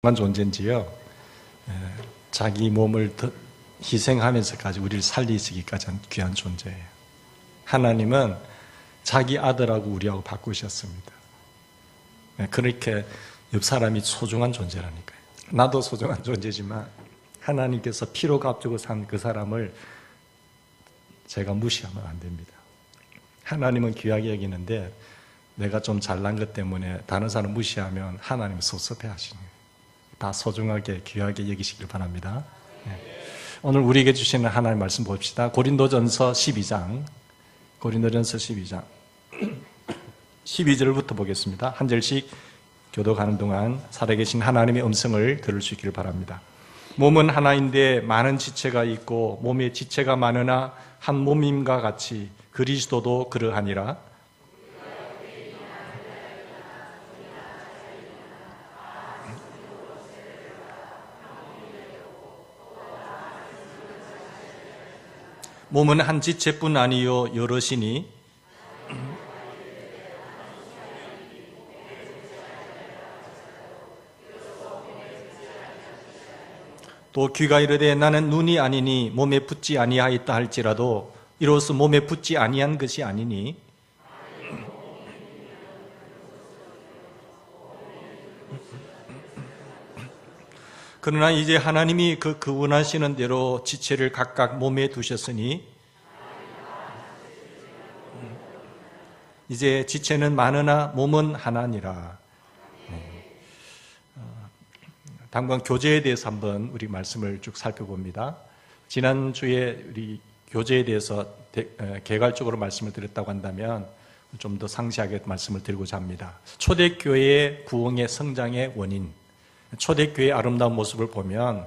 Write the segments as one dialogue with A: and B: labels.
A: 존재인지요. 자기 몸을 희생하면서까지 우리를 살리시기까지 한 귀한 존재예요. 하나님은 자기 아들하고 우리하고 바꾸셨습니다. 그렇게 옆 사람이 소중한 존재라니까요. 나도 소중한 존재지만 하나님께서 피로 값주고 산 그 사람을 제가 무시하면 안 됩니다. 하나님은 귀하게 여기는데 내가 좀 잘난 것 때문에 다른 사람 무시하면 하나님은 섭섭해 하시는 거예요. 다 소중하게 귀하게 여기시길 바랍니다. 오늘 우리에게 주시는 하나님의 말씀 봅시다. 고린도전서 12장 12절부터 보겠습니다. 한 절씩 교독하는 동안 살아계신 하나님의 음성을 들을 수 있기를 바랍니다. 몸은 하나인데 많은 지체가 있고 몸에 지체가 많으나 한 몸임과 같이 그리스도도 그러하니라. 몸은 한 지체뿐 아니요 여럿이니 또 귀가 이르되 나는 눈이 아니니 몸에 붙지 아니하였다 할지라도 이로써 몸에 붙지 아니한 것이 아니니 그러나 이제 하나님이 그 원하시는 대로 지체를 각각 몸에 두셨으니 이제 지체는 많으나 몸은 하나니라. 당분 교제에 대해서 한번 우리 말씀을 쭉 살펴봅니다. 지난주에 우리 교제에 대해서 개괄적으로 말씀을 드렸다고 한다면 좀 더 상세하게 말씀을 드리고자 합니다. 초대교회의 부흥의 성장의 원인, 초대교회의 아름다운 모습을 보면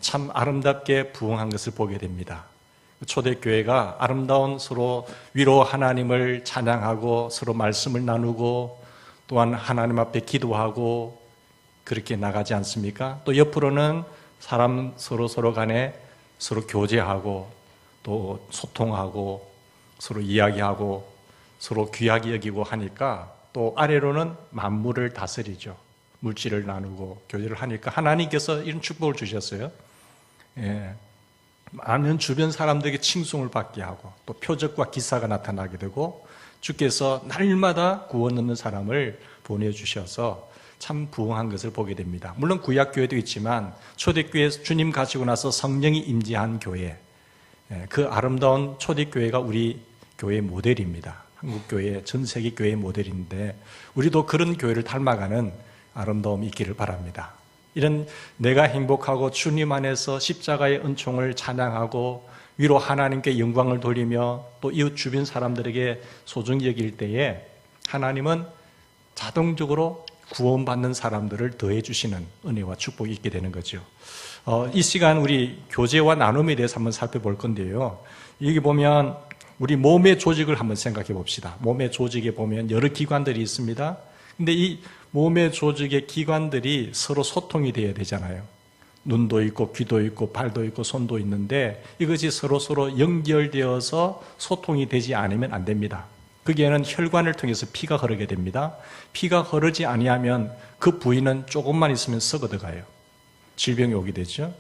A: 참 아름답게 부흥한 것을 보게 됩니다. 초대교회가 아름다운 서로 위로 하나님을 찬양하고 서로 말씀을 나누고 또한 하나님 앞에 기도하고 그렇게 나가지 않습니까? 또 옆으로는 사람 서로 간에 서로 교제하고 또 소통하고 서로 이야기하고 서로 귀하게 여기고 하니까 또 아래로는 만물을 다스리죠. 물질을 나누고 교제를 하니까 하나님께서 이런 축복을 주셨어요. 많은 주변 사람들에게 칭송을 받게 하고 또 표적과 기사가 나타나게 되고 주께서 날마다 구원 얻는 사람을 보내주셔서 참 부흥한 것을 보게 됩니다. 물론 구약교회도 있지만 초대교회 주님 가시고 나서 성령이 임재한 교회, 그 아름다운 초대교회가 우리 교회의 모델입니다. 한국교회, 전 세계 교회의 모델인데 우리도 그런 교회를 닮아가는 아름다움이 있기를 바랍니다. 이런 내가 행복하고 주님 안에서 십자가의 은총을 찬양하고 위로 하나님께 영광을 돌리며 또 이웃 주변 사람들에게 소중히 여길 때에 하나님은 자동적으로 구원받는 사람들을 더해 주시는 은혜와 축복이 있게 되는 거죠. 이 시간 우리 교제와 나눔에 대해서 한번 살펴볼 건데요. 여기 보면 우리 몸의 조직을 한번 생각해 봅시다. 몸의 조직에 보면 여러 기관들이 있습니다. 근데 이 몸의 조직의 기관들이 서로 소통이 되어야 되잖아요. 눈도 있고 귀도 있고 발도 있고 손도 있는데 이것이 서로 연결되어서 소통이 되지 않으면 안 됩니다. 거기에는 혈관을 통해서 피가 흐르게 됩니다. 피가 흐르지 아니하면 그 부위는 조금만 있으면 썩어들어가요. 질병이 오게 되죠.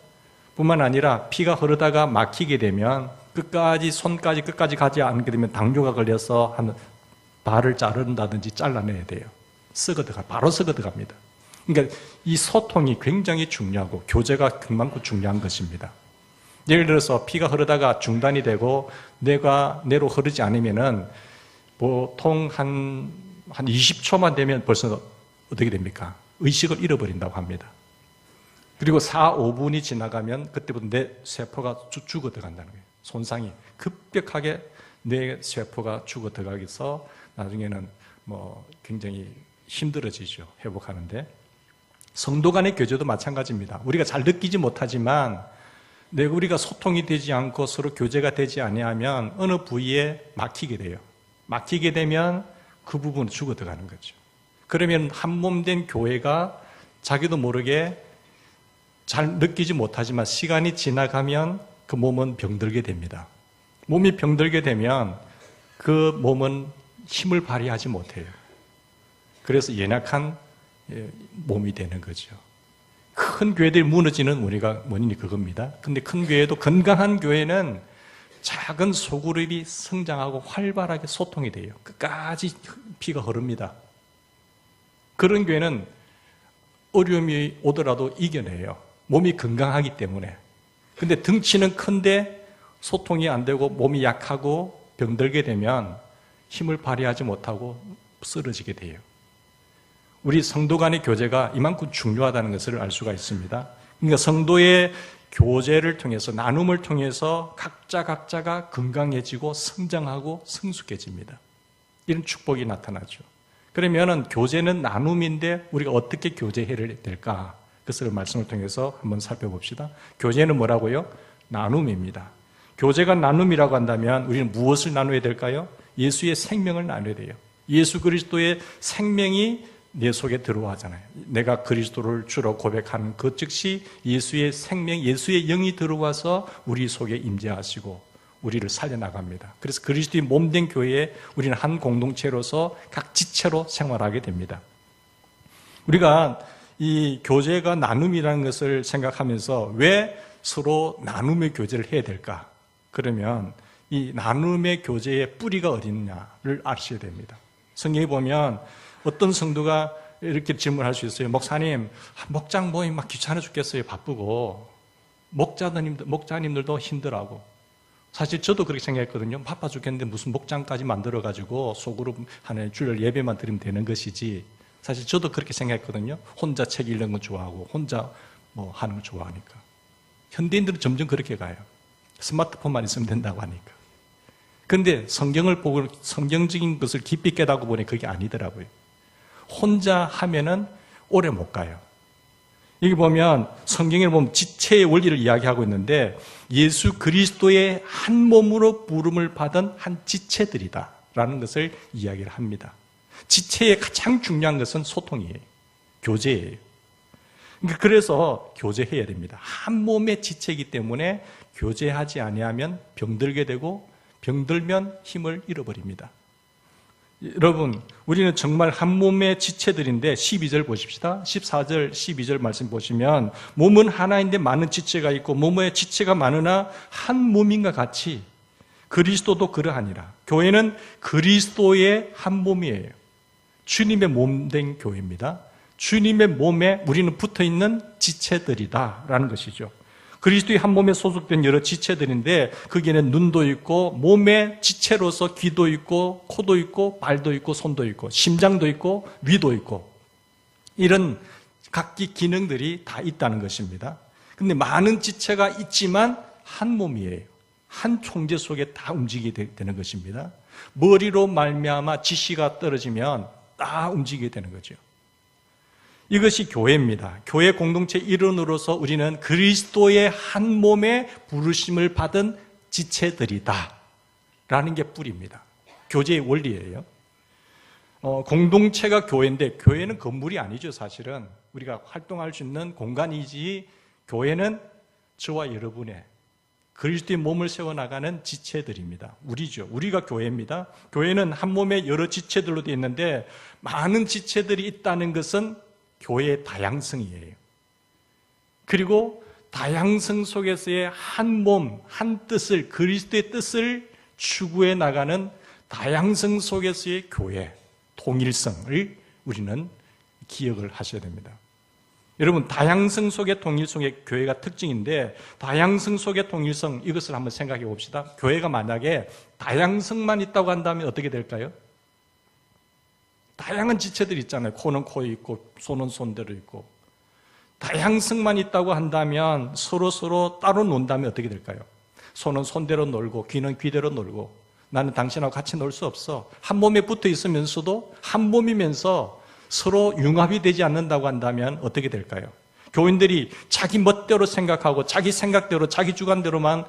A: 뿐만 아니라 피가 흐르다가 막히게 되면 손까지 끝까지 가지 않게 되면 당뇨가 걸려서 한 발을 자른다든지 잘라내야 돼요. 바로 썩어들어갑니다. 그러니까 이 소통이 굉장히 중요하고 교제가 그만큼 중요한 것입니다. 예를 들어서 피가 흐르다가 중단이 되고 내로 흐르지 않으면은 보통 한 20초만 되면 벌써 어떻게 됩니까? 의식을 잃어버린다고 합니다. 그리고 4, 5분이 지나가면 그때부터 내 세포가 죽어 들어간다는 거예요. 손상이 급격하게 내 세포가 죽어 들어가서 나중에는 굉장히 힘들어지죠. 회복하는데. 성도 간의 교제도 마찬가지입니다. 우리가 잘 느끼지 못하지만 우리가 소통이 되지 않고 서로 교제가 되지 아니하면 어느 부위에 막히게 돼요. 막히게 되면 그 부분은 죽어 들어가는 거죠. 그러면 한 몸 된 교회가 자기도 모르게 잘 느끼지 못하지만 시간이 지나가면 그 몸은 병들게 됩니다. 몸이 병들게 되면 그 몸은 힘을 발휘하지 못해요. 그래서 연약한 몸이 되는 거죠. 큰 교회들이 무너지는 원인이 그겁니다. 근데 큰 교회도, 건강한 교회는 작은 소그룹이 성장하고 활발하게 소통이 돼요. 끝까지 피가 흐릅니다. 그런 교회는 어려움이 오더라도 이겨내요. 몸이 건강하기 때문에. 근데 덩치는 큰데 소통이 안 되고 몸이 약하고 병들게 되면 힘을 발휘하지 못하고 쓰러지게 돼요. 우리 성도 간의 교제가 이만큼 중요하다는 것을 알 수가 있습니다. 그러니까 성도의 교제를 통해서, 나눔을 통해서 각자가 건강해지고 성장하고 성숙해집니다. 이런 축복이 나타나죠. 그러면 교제는 나눔인데 우리가 어떻게 교제해야 될까? 그것을 말씀을 통해서 한번 살펴봅시다. 교제는 뭐라고요? 나눔입니다. 교제가 나눔이라고 한다면 우리는 무엇을 나눠야 될까요? 예수의 생명을 나눠야 돼요. 예수 그리스도의 생명이 내 속에 들어와잖아요. 내가 그리스도를 주로 고백하는 그 즉시 예수의 생명, 예수의 영이 들어와서 우리 속에 임재하시고 우리를 살려나갑니다. 그래서 그리스도의 몸된 교회에 우리는 한 공동체로서 각 지체로 생활하게 됩니다. 우리가 이 교제가 나눔이라는 것을 생각하면서 왜 서로 나눔의 교제를 해야 될까? 그러면 이 나눔의 교제의 뿌리가 어디 있느냐를 아셔야 됩니다. 성경에 보면 어떤 성도가 이렇게 질문할 수 있어요. 목사님, 목장 모임 막 귀찮아 죽겠어요. 바쁘고. 목자님들도 힘들어하고. 사실 저도 그렇게 생각했거든요. 바빠 죽겠는데 무슨 목장까지 만들어가지고 소그룹 하나에 주일 예배만 드리면 되는 것이지. 사실 저도 그렇게 생각했거든요. 혼자 책 읽는 거 좋아하고 혼자 뭐 하는 거 좋아하니까. 현대인들은 점점 그렇게 가요. 스마트폰만 있으면 된다고 하니까. 그런데 성경을 보고 성경적인 것을 깊이 깨닫고 보니 그게 아니더라고요. 혼자 하면은 오래 못 가요. 여기 보면 성경에 보면 지체의 원리를 이야기하고 있는데 예수 그리스도의 한 몸으로 부름을 받은 한 지체들이다 라는 것을 이야기를 합니다. 지체의 가장 중요한 것은 소통이에요. 교제예요. 그래서 교제해야 됩니다. 한 몸의 지체이기 때문에 교제하지 아니하면 병들게 되고 병들면 힘을 잃어버립니다. 여러분, 우리는 정말 한 몸의 지체들인데 12절 보십시다. 14절, 12절 말씀 보시면 몸은 하나인데 많은 지체가 있고 몸의 지체가 많으나 한 몸인가 같이 그리스도도 그러하니라. 교회는 그리스도의 한 몸이에요. 주님의 몸된 교회입니다. 주님의 몸에 우리는 붙어있는 지체들이다 라는 것이죠. 그리스도의 한 몸에 소속된 여러 지체들인데 거기에는 눈도 있고 몸의 지체로서 귀도 있고 코도 있고 발도 있고 손도 있고 심장도 있고 위도 있고 이런 각기 기능들이 다 있다는 것입니다. 그런데 많은 지체가 있지만 한 몸이에요. 한 총재 속에 다 움직이게 되는 것입니다. 머리로 말미암아 지시가 떨어지면 다 움직이게 되는 거죠. 이것이 교회입니다. 교회 공동체 일원으로서 우리는 그리스도의 한 몸에 부르심을 받은 지체들이다 라는 게 뿌리입니다. 교제의 원리예요. 공동체가 교회인데 교회는 건물이 아니죠. 사실은 우리가 활동할 수 있는 공간이지 교회는 저와 여러분의 그리스도의 몸을 세워나가는 지체들입니다. 우리죠. 우리가 교회입니다. 교회는 한 몸에 여러 지체들로 되어 있는데 많은 지체들이 있다는 것은 교회의 다양성이에요. 그리고 다양성 속에서의 한 몸, 한 뜻을, 그리스도의 뜻을 추구해 나가는 다양성 속에서의 교회, 통일성을 우리는 기억을 하셔야 됩니다. 여러분, 다양성 속의 통일성의 교회가 특징인데 다양성 속의 통일성, 이것을 한번 생각해 봅시다. 교회가 만약에 다양성만 있다고 한다면 어떻게 될까요? 다양한 지체들이 있잖아요. 코는 코에 있고 손은 손대로 있고. 다양성만 있다고 한다면 서로 따로 논다면 어떻게 될까요? 손은 손대로 놀고 귀는 귀대로 놀고 나는 당신하고 같이 놀 수 없어. 한 몸에 붙어 있으면서도 한 몸이면서 서로 융합이 되지 않는다고 한다면 어떻게 될까요? 교인들이 자기 멋대로 생각하고 자기 생각대로 자기 주관대로만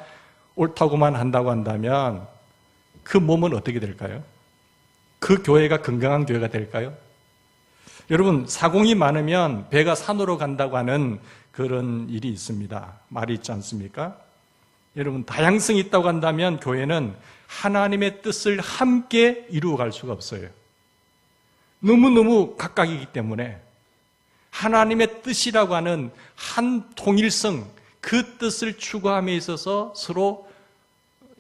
A: 옳다고만 한다고 한다면 그 몸은 어떻게 될까요? 그 교회가 건강한 교회가 될까요? 여러분, 사공이 많으면 배가 산으로 간다고 하는 그런 일이 있습니다. 말이 있지 않습니까? 여러분, 다양성이 있다고 한다면 교회는 하나님의 뜻을 함께 이루어갈 수가 없어요. 너무너무 각각이기 때문에 하나님의 뜻이라고 하는 한 통일성, 그 뜻을 추구함에 있어서 서로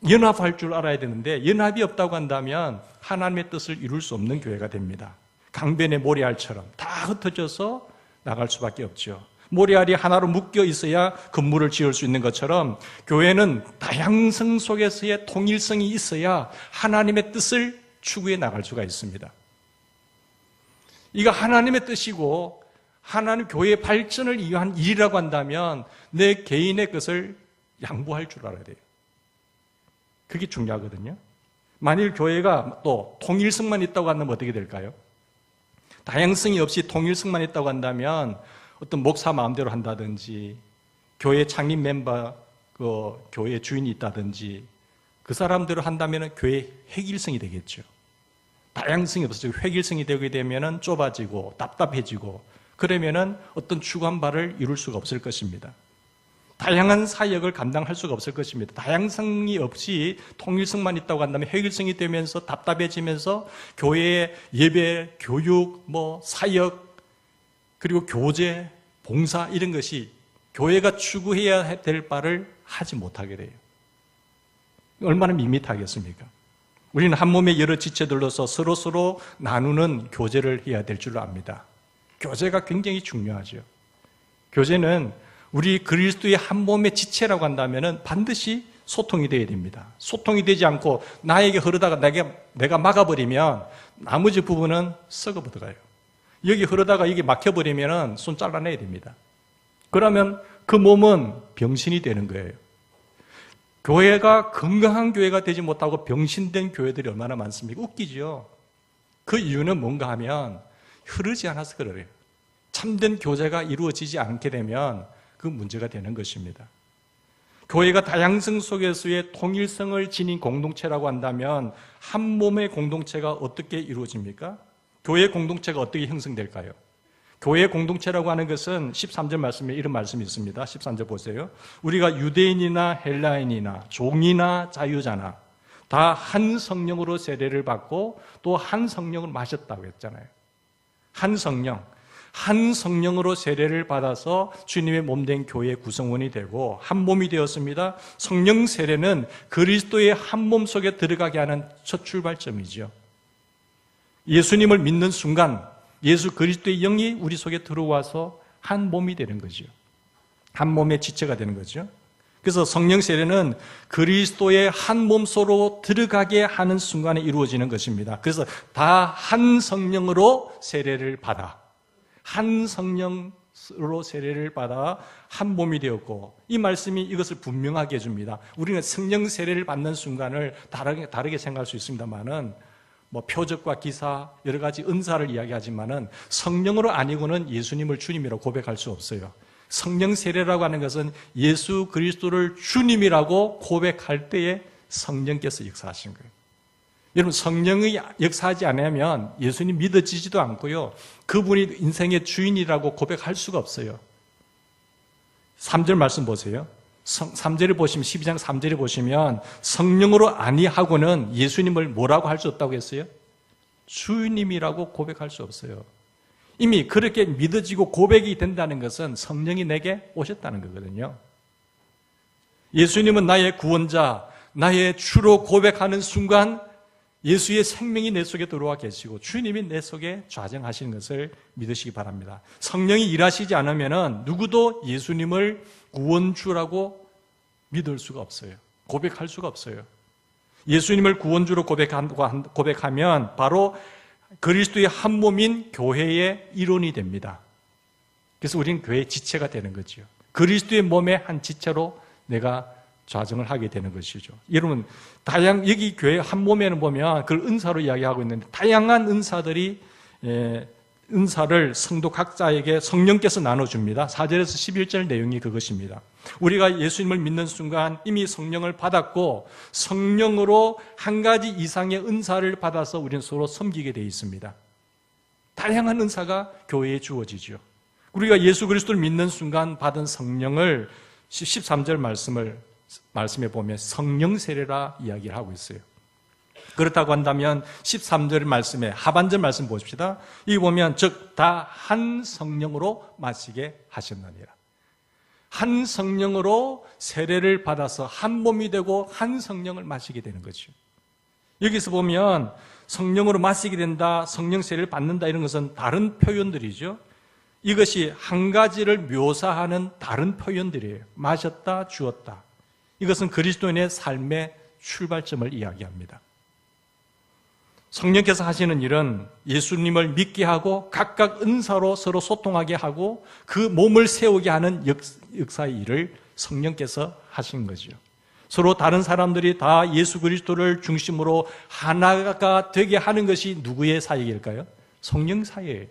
A: 연합할 줄 알아야 되는데 연합이 없다고 한다면 하나님의 뜻을 이룰 수 없는 교회가 됩니다. 강변의 모래알처럼 다 흩어져서 나갈 수밖에 없죠. 모래알이 하나로 묶여 있어야 건물을 지을 수 있는 것처럼 교회는 다양성 속에서의 통일성이 있어야 하나님의 뜻을 추구해 나갈 수가 있습니다. 이거 하나님의 뜻이고 하나님 교회의 발전을 위한 일이라고 한다면 내 개인의 것을 양보할 줄 알아야 돼요. 그게 중요하거든요. 만일 교회가 또 통일성만 있다고 한다면 어떻게 될까요? 다양성이 없이 통일성만 있다고 한다면 어떤 목사 마음대로 한다든지 교회 창립 멤버, 교회 주인이 있다든지 그 사람대로 한다면 교회 획일성이 되겠죠. 다양성이 없어지고 획일성이 되게 되면 좁아지고 답답해지고 그러면 어떤 추구한 바를 이룰 수가 없을 것입니다. 다양한 사역을 감당할 수가 없을 것입니다. 다양성이 없이 통일성만 있다고 한다면 획일성이 되면서 답답해지면서 교회의 예배, 교육, 사역, 그리고 교제, 봉사 이런 것이 교회가 추구해야 될 바를 하지 못하게 돼요. 얼마나 밋밋하겠습니까? 우리는 한 몸의 여러 지체들로서 서로 나누는 교제를 해야 될 줄 압니다. 교제가 굉장히 중요하죠. 교제는 우리 그리스도의 한 몸의 지체라고 한다면 반드시 소통이 되어야 됩니다. 소통이 되지 않고 나에게 흐르다가 내가 막아버리면 나머지 부분은 썩어버려요. 여기 흐르다가 여기 막혀버리면 손 잘라내야 됩니다. 그러면 그 몸은 병신이 되는 거예요. 교회가 건강한 교회가 되지 못하고 병신된 교회들이 얼마나 많습니까? 웃기죠. 그 이유는 뭔가 하면 흐르지 않아서 그래요. 참된 교제가 이루어지지 않게 되면 그 문제가 되는 것입니다. 교회가 다양성 속에서의 통일성을 지닌 공동체라고 한다면 한 몸의 공동체가 어떻게 이루어집니까? 교회 공동체가 어떻게 형성될까요? 교회 공동체라고 하는 것은 13절 말씀에 이런 말씀이 있습니다. 13절 보세요. 우리가 유대인이나 헬라인이나 종이나 자유자나 다 한 성령으로 세례를 받고 또 한 성령을 마셨다고 했잖아요. 한 성령으로 세례를 받아서 주님의 몸된 교회의 구성원이 되고 한 몸이 되었습니다. 성령 세례는 그리스도의 한 몸 속에 들어가게 하는 첫 출발점이죠. 예수님을 믿는 순간 예수 그리스도의 영이 우리 속에 들어와서 한 몸이 되는 거죠. 한 몸의 지체가 되는 거죠. 그래서 성령 세례는 그리스도의 한 몸소로 들어가게 하는 순간에 이루어지는 것입니다. 그래서 다 한 성령으로 세례를 받아 한 성령으로 세례를 받아 한 몸이 되었고 이 말씀이 이것을 분명하게 해줍니다. 우리는 성령 세례를 받는 순간을 다르게 생각할 수 있습니다만은 표적과 기사 여러 가지 은사를 이야기하지만은 성령으로 아니고는 예수님을 주님이라고 고백할 수 없어요. 성령 세례라고 하는 것은 예수 그리스도를 주님이라고 고백할 때에 성령께서 역사하신 거예요. 여러분 성령이 역사하지 않으면 예수님 믿어지지도 않고요. 그분이 인생의 주인이라고 고백할 수가 없어요. 3절 말씀 보세요. 3절을 보시면 12장 3절에 보시면 성령으로 아니하고는 예수님을 뭐라고 할 수 없다고 했어요? 주님이라고 고백할 수 없어요. 이미 그렇게 믿어지고 고백이 된다는 것은 성령이 내게 오셨다는 거거든요. 예수님은 나의 구원자, 나의 주로 고백하는 순간 예수의 생명이 내 속에 들어와 계시고 주님이 내 속에 좌정하시는 것을 믿으시기 바랍니다. 성령이 일하시지 않으면 누구도 예수님을 구원주라고 믿을 수가 없어요. 고백할 수가 없어요. 예수님을 구원주로 고백하면 바로 그리스도의 한 몸인 교회의 일원이 됩니다. 그래서 우리는 교회의 지체가 되는 거죠. 그리스도의 몸의 한 지체로 내가 좌정을 하게 되는 것이죠. 여러분, 여기 교회 한 몸에는 보면 그걸 은사로 이야기하고 있는데 다양한 은사를 성도 각자에게 성령께서 나눠줍니다. 4절에서 11절 내용이 그것입니다. 우리가 예수님을 믿는 순간 이미 성령을 받았고 성령으로 한 가지 이상의 은사를 받아서 우리는 서로 섬기게 되어 있습니다. 다양한 은사가 교회에 주어지죠. 우리가 예수 그리스도를 믿는 순간 받은 성령을 13절 말씀에 보면 성령 세례라 이야기를 하고 있어요. 그렇다고 한다면 13절 말씀에 하반절 말씀 보십시다. 이 보면 즉 다 한 성령으로 마시게 하셨느니라. 한 성령으로 세례를 받아서 한 몸이 되고 한 성령을 마시게 되는 거죠. 여기서 보면 성령으로 마시게 된다, 성령 세례를 받는다 이런 것은 다른 표현들이죠. 이것이 한 가지를 묘사하는 다른 표현들이에요. 마셨다, 주었다. 이것은 그리스도인의 삶의 출발점을 이야기합니다. 성령께서 하시는 일은 예수님을 믿게 하고 각각 은사로 서로 소통하게 하고 그 몸을 세우게 하는 역사의 일을 성령께서 하신 거죠. 서로 다른 사람들이 다 예수 그리스도를 중심으로 하나가 되게 하는 것이 누구의 사역일까요? 성령 사역이에요.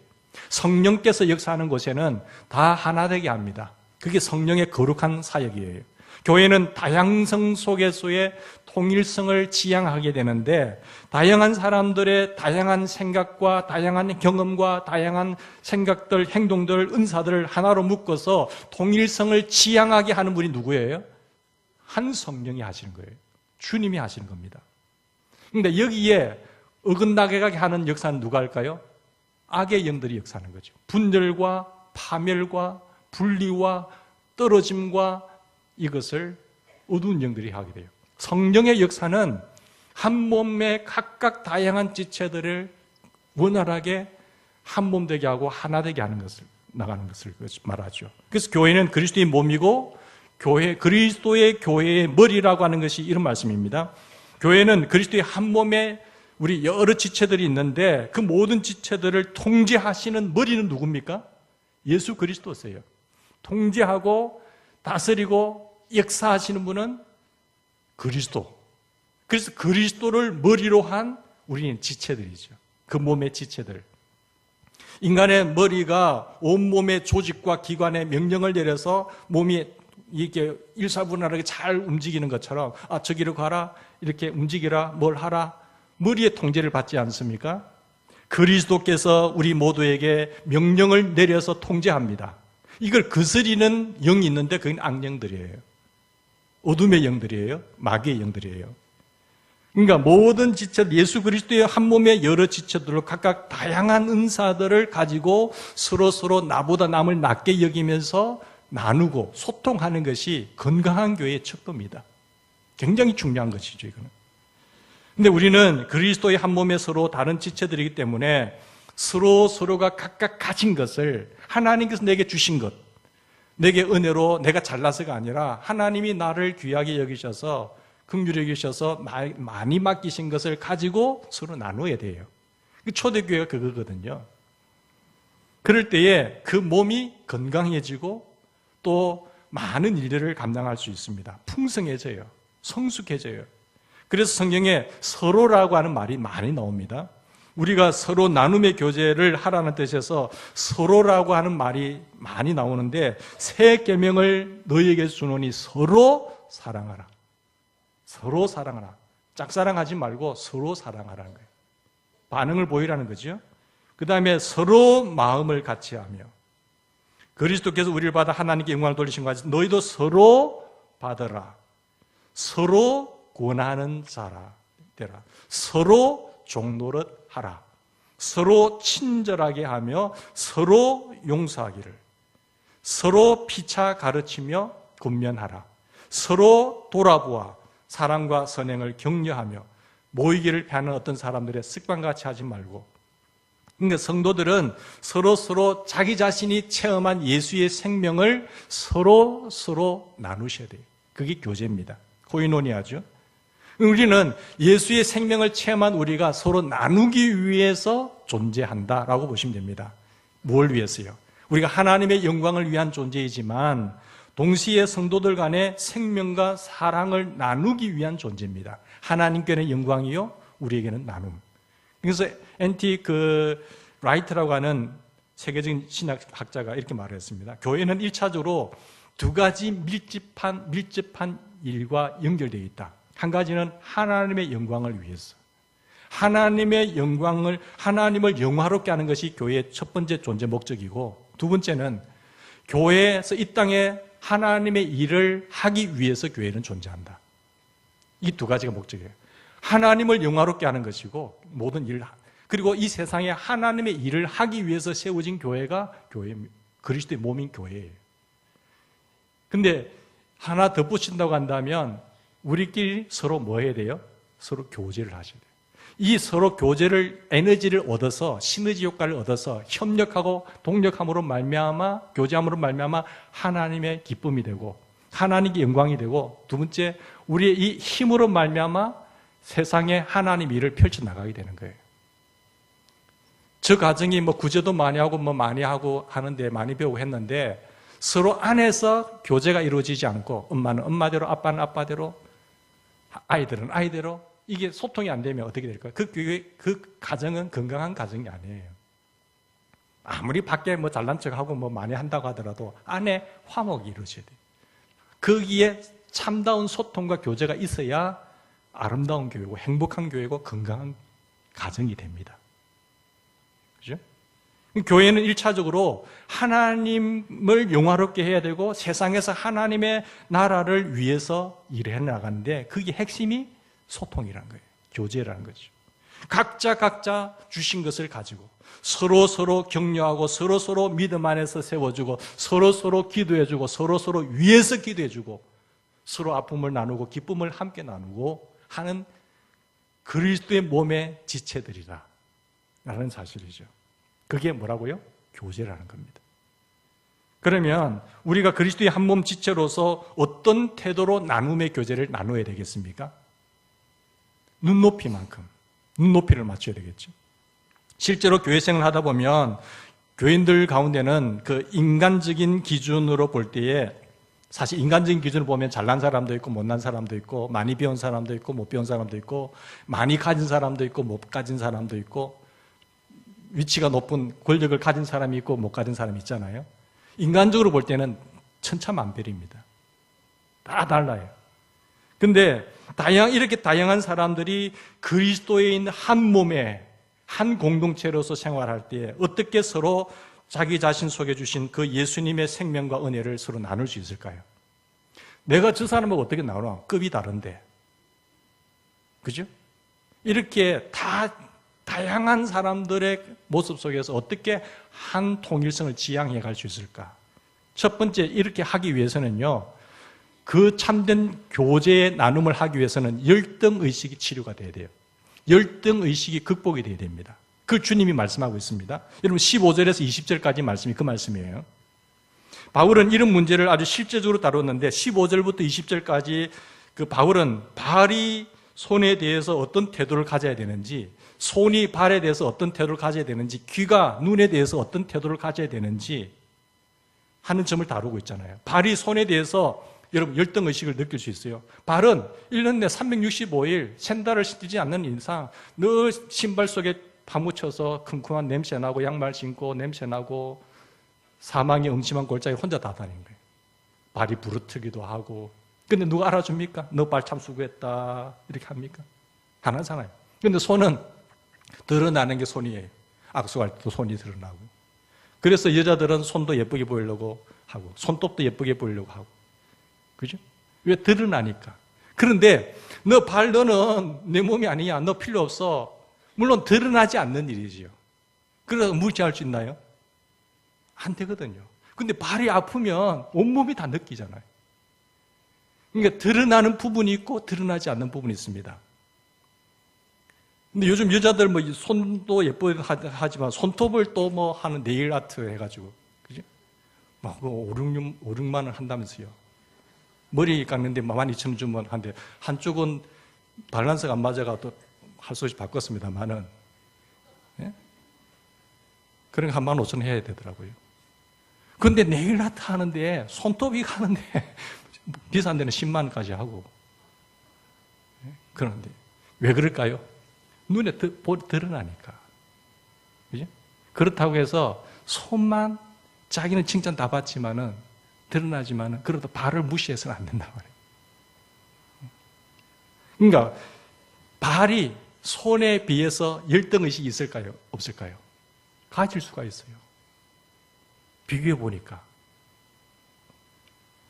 A: 성령께서 역사하는 곳에는 다 하나 되게 합니다. 그게 성령의 거룩한 사역이에요. 교회는 다양성 속에서의 통일성을 지향하게 되는데 다양한 사람들의 다양한 생각과 다양한 경험과 다양한 생각들, 행동들, 은사들을 하나로 묶어서 통일성을 지향하게 하는 분이 누구예요? 한 성령이 하시는 거예요. 주님이 하시는 겁니다. 그런데 여기에 어긋나게 하는 역사는 누가 할까요? 악의 영들이 역사하는 거죠. 분열과 파멸과 분리와 떨어짐과 이것을 어두운 영들이 하게 돼요. 성령의 역사는 한 몸의 각각 다양한 지체들을 원활하게 한 몸 되게 하고 하나 되게 하는 것을 나가는 것을 말하죠. 그래서 교회는 그리스도의 몸이고 그리스도의 교회의 머리라고 하는 것이 이런 말씀입니다. 교회는 그리스도의 한 몸에 우리 여러 지체들이 있는데 그 모든 지체들을 통제하시는 머리는 누굽니까? 예수 그리스도세요. 통제하고 다스리고 역사하시는 분은 그리스도. 그래서 그리스도를 머리로 한 우리는 지체들이죠. 그 몸의 지체들. 인간의 머리가 온몸의 조직과 기관에 명령을 내려서 몸이 이게 일사분란하게 잘 움직이는 것처럼 저기로 가라, 이렇게 움직이라, 뭘 하라, 머리의 통제를 받지 않습니까? 그리스도께서 우리 모두에게 명령을 내려서 통제합니다. 이걸 거스리는 영이 있는데 그건 악령들이에요. 어둠의 영들이에요. 마귀의 영들이에요. 그러니까 모든 지체, 예수 그리스도의 한 몸의 여러 지체들로 각각 다양한 은사들을 가지고 서로 나보다 남을 낮게 여기면서 나누고 소통하는 것이 건강한 교회의 척도입니다. 굉장히 중요한 것이죠, 이거는. 근데 우리는 그리스도의 한 몸에 서로 다른 지체들이기 때문에 서로가 각각 가진 것을 하나님께서 내게 주신 것, 내게 은혜로 내가 잘나서가 아니라 하나님이 나를 귀하게 여기셔서 긍휼히 여기셔서 많이 맡기신 것을 가지고 서로 나눠야 돼요. 초대교회가 그거거든요. 그럴 때에 그 몸이 건강해지고 또 많은 일들을 감당할 수 있습니다. 풍성해져요. 성숙해져요. 그래서 성경에 서로라고 하는 말이 많이 나옵니다. 우리가 서로 나눔의 교제를 하라는 뜻에서 서로라고 하는 말이 많이 나오는데 새 계명을 너희에게 주노니 서로 사랑하라. 서로 사랑하라. 짝사랑하지 말고 서로 사랑하라는 거예요. 반응을 보이라는 거죠. 그 다음에 서로 마음을 같이 하며 그리스도께서 우리를 받아 하나님께 영광을 돌리신 것 같이 너희도 서로 받으라. 서로 권하는 자라 되라. 서로 종노릇 하라. 서로 친절하게 하며 서로 용서하기를. 서로 피차 가르치며 권면하라. 서로 돌아보아 사랑과 선행을 격려하며 모이기를 피하는 어떤 사람들의 습관같이 하지 말고. 그러니까 성도들은 서로 자기 자신이 체험한 예수의 생명을 서로 나누셔야 돼요. 그게 교제입니다. 코이노니아죠. 우리는 예수의 생명을 체험한 우리가 서로 나누기 위해서 존재한다라고 보시면 됩니다. 뭘 위해서요? 우리가 하나님의 영광을 위한 존재이지만 동시에 성도들 간의 생명과 사랑을 나누기 위한 존재입니다. 하나님께는 영광이요, 우리에게는 나눔. 그래서 N.T. 라이트라고 하는 세계적인 신학학자가 이렇게 말을 했습니다. 교회는 1차적으로 두 가지 밀접한 일과 연결되어 있다. 한 가지는 하나님의 영광을 위해서. 하나님을 영화롭게 하는 것이 교회의 첫 번째 존재 목적이고, 두 번째는 교회에서 이 땅에 하나님의 일을 하기 위해서 교회는 존재한다. 이 두 가지가 목적이에요. 하나님을 영화롭게 하는 것이고 모든 일을 그리고 이 세상에 하나님의 일을 하기 위해서 세워진 교회가 그리스도의 몸인 교회예요. 근데 하나 덧붙인다고 한다면 우리끼리 서로 뭐 해야 돼요? 서로 교제를 하셔야 돼요. 이 서로 교제를 에너지를 얻어서 시너지 효과를 얻어서 협력하고 동력함으로 말미암아 교제함으로 말미암아 하나님의 기쁨이 되고 하나님께 영광이 되고 두 번째 우리의 이 힘으로 말미암아 세상에 하나님 일을 펼쳐 나가게 되는 거예요. 저 가정이 뭐 구제도 많이 하고 뭐 많이 하고 하는데 많이 배우고 했는데 서로 안에서 교제가 이루어지지 않고 엄마는 엄마대로 아빠는 아빠대로 아이들은 아이대로 이게 소통이 안 되면 어떻게 될까요? 그 가정은 건강한 가정이 아니에요. 아무리 밖에 뭐 잘난 척하고 뭐 많이 한다고 하더라도 안에 화목이 이루어져야 돼요. 거기에 참다운 소통과 교제가 있어야 아름다운 교회고 행복한 교회고 건강한 가정이 됩니다. 그죠? 교회는 1차적으로 하나님을 영화롭게 해야 되고 세상에서 하나님의 나라를 위해서 일해 나가는데 그게 핵심이 소통이라는 거예요. 교제라는 거죠. 각자 주신 것을 가지고 서로 격려하고 서로 믿음 안에서 세워주고 서로 기도해주고 서로 위해서 기도해주고 서로 아픔을 나누고 기쁨을 함께 나누고 하는 그리스도의 몸의 지체들이라 라는 사실이죠. 그게 뭐라고요? 교제라는 겁니다. 그러면 우리가 그리스도의 한 몸 지체로서 어떤 태도로 나눔의 교제를 나누어야 되겠습니까? 눈높이만큼, 눈높이를 맞춰야 되겠죠. 실제로 교회 생활을 하다 보면 교인들 가운데는 그 인간적인 기준으로 볼 때에 사실 인간적인 기준을 보면 잘난 사람도 있고 못난 사람도 있고 많이 배운 사람도 있고 못 배운 사람도 있고 많이 가진 사람도 있고 못 가진 사람도 있고 위치가 높은 권력을 가진 사람이 있고 못 가진 사람이 있잖아요. 인간적으로 볼 때는 천차만별입니다. 다 달라요. 근데 이렇게 다양한 사람들이 그리스도에 있는 한 몸에 한 공동체로서 생활할 때 어떻게 서로 자기 자신 속에 주신 그 예수님의 생명과 은혜를 서로 나눌 수 있을까요? 내가 저 사람하고 어떻게 나누나? 급이 다른데. 그죠? 이렇게 다양한 사람들의 모습 속에서 어떻게 한 통일성을 지향해 갈 수 있을까? 첫 번째, 이렇게 하기 위해서는요, 그 참된 교제의 나눔을 하기 위해서는 열등의식이 치료가 돼야 돼요. 열등의식이 극복이 돼야 됩니다. 그걸 주님이 말씀하고 있습니다. 여러분 15절에서 20절까지 말씀이 그 말씀이에요. 바울은 이런 문제를 아주 실제적으로 다뤘는데 15절부터 20절까지 그 바울은 발이 손에 대해서 어떤 태도를 가져야 되는지, 손이 발에 대해서 어떤 태도를 가져야 되는지, 귀가 눈에 대해서 어떤 태도를 가져야 되는지 하는 점을 다루고 있잖아요. 발이 손에 대해서 여러분 열등의식을 느낄 수 있어요. 발은 1년 내 365일 샌들을 신지 않는 이상 늘 신발 속에 파묻혀서 큼큼한 냄새나고 양말 신고 냄새나고 사망의 음침한 골짜기 혼자 다 다니는 거예요. 발이 부르트기도 하고. 근데 누가 알아줍니까? 너 발 참 수고했다 이렇게 합니까? 안 하잖아요. 근데 손은 드러나는 게 손이에요. 악수할 때도 손이 드러나고. 그래서 여자들은 손도 예쁘게 보이려고 하고 손톱도 예쁘게 보이려고 하고. 그죠? 왜? 드러나니까. 그런데 너는 내 몸이 아니야. 너 필요 없어. 물론 드러나지 않는 일이지요. 그래서 무시할 수 있나요? 안 되거든요. 근데 발이 아프면 온몸이 다 느끼잖아요. 그러니까 드러나는 부분이 있고 드러나지 않는 부분이 있습니다. 근데 요즘 여자들 뭐 손도 예쁘게 하지만 손톱을 또 뭐 하는 네일 아트 해가지고. 그죠? 막 5, 6만 원 한다면서요. 머리 깎는데 12,000원 주면 한데 한쪽은 밸런스가 안 맞아가 또 할 수 없이 바꿨습니다만은. 예? 그러니까 15,000원 해야 되더라고요. 근데 네일 아트 하는데 손톱이 가는데 비싼 데는 10만 원까지 하고. 예? 그런데 왜 그럴까요? 눈에 드러나니까. 그죠? 그렇다고 해서 손만 자기는 칭찬 다 받지만은 드러나지만은 그래도 발을 무시해서는 안 된단 말이에요. 그러니까 발이 손에 비해서 열등의식이 있을까요? 없을까요? 가질 수가 있어요. 비교해 보니까.